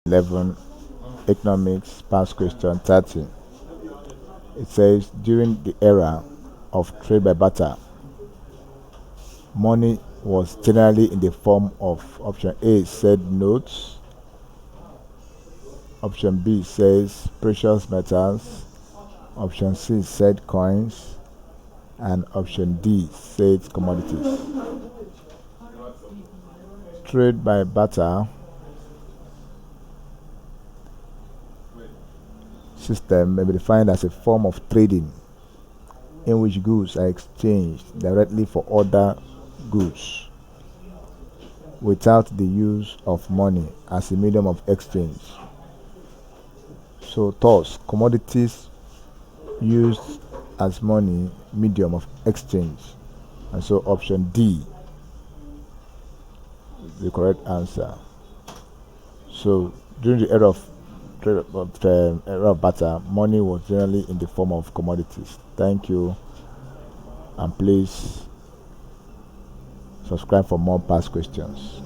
11 Economics past question 30. It says during the era of trade by barter, money was generally in the form of option A said notes, option B says precious metals, option C said coins, and option D said commodities. Trade by barter system may be defined as a form of trading in which goods are exchanged directly for other goods without the use of money as a medium of exchange. So thus commodities used as money medium of exchange, and so option D is the correct answer. So during the era of barter, money was generally in the form of commodities. Thank you, and please subscribe for more past questions.